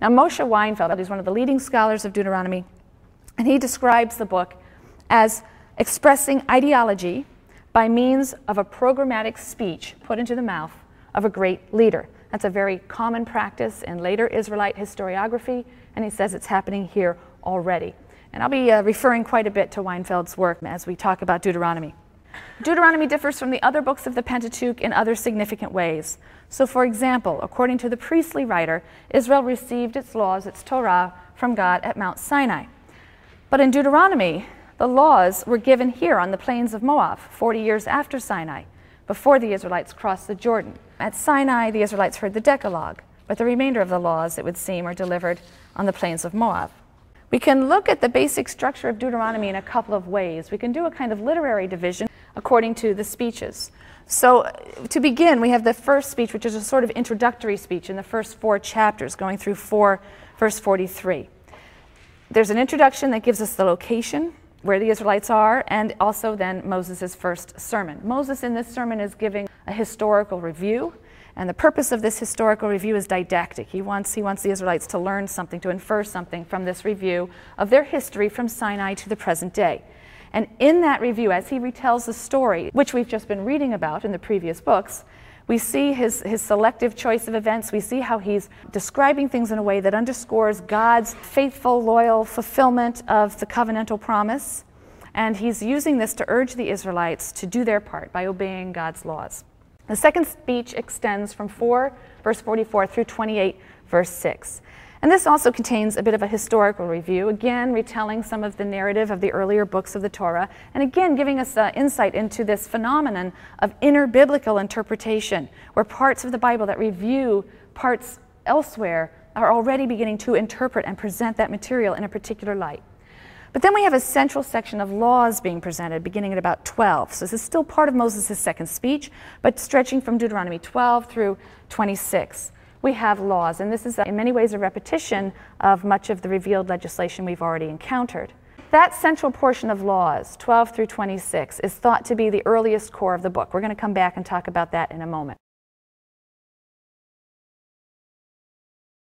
Now, Moshe Weinfeld is one of the leading scholars of Deuteronomy, and he describes the book as expressing ideology by means of a programmatic speech put into the mouth of a great leader. That's a very common practice in later Israelite historiography, and he says it's happening here already. And I'll be referring quite a bit to Weinfeld's work as we talk about Deuteronomy. Deuteronomy differs from the other books of the Pentateuch in other significant ways. So, for example, according to the priestly writer, Israel received its laws, its Torah, from God at Mount Sinai. But in Deuteronomy, the laws were given here on the plains of Moab, 40 years after Sinai, before the Israelites crossed the Jordan. At Sinai, the Israelites heard the Decalogue, but the remainder of the laws, it would seem, are delivered on the plains of Moab. We can look at the basic structure of Deuteronomy in a couple of ways. We can do a kind of literary division according to the speeches. So to begin, we have the first speech, which is a sort of introductory speech in the first 4 chapters, going through verse 43. There's an introduction that gives us the location, where the Israelites are, and also then Moses' first sermon. Moses in this sermon is giving a historical review, and the purpose of this historical review is didactic. He wants the Israelites to learn something, to infer something from this review of their history from Sinai to the present day. And in that review, as he retells the story, which we've just been reading about in the previous books, we see his selective choice of events. We see how he's describing things in a way that underscores God's faithful, loyal fulfillment of the covenantal promise. And he's using this to urge the Israelites to do their part by obeying God's laws. The second speech extends from 4, verse 44 through 28, verse 6. And this also contains a bit of a historical review, again retelling some of the narrative of the earlier books of the Torah, and again giving us insight into this phenomenon of inter-biblical interpretation, where parts of the Bible that review parts elsewhere are already beginning to interpret and present that material in a particular light. But then we have a central section of laws being presented, beginning at about 12. So this is still part of Moses' second speech, but stretching from Deuteronomy 12 through 26. We have laws, and this is in many ways a repetition of much of the revealed legislation we've already encountered. That central portion of laws, 12 through 26, is thought to be the earliest core of the book. We're going to come back and talk about that in a moment.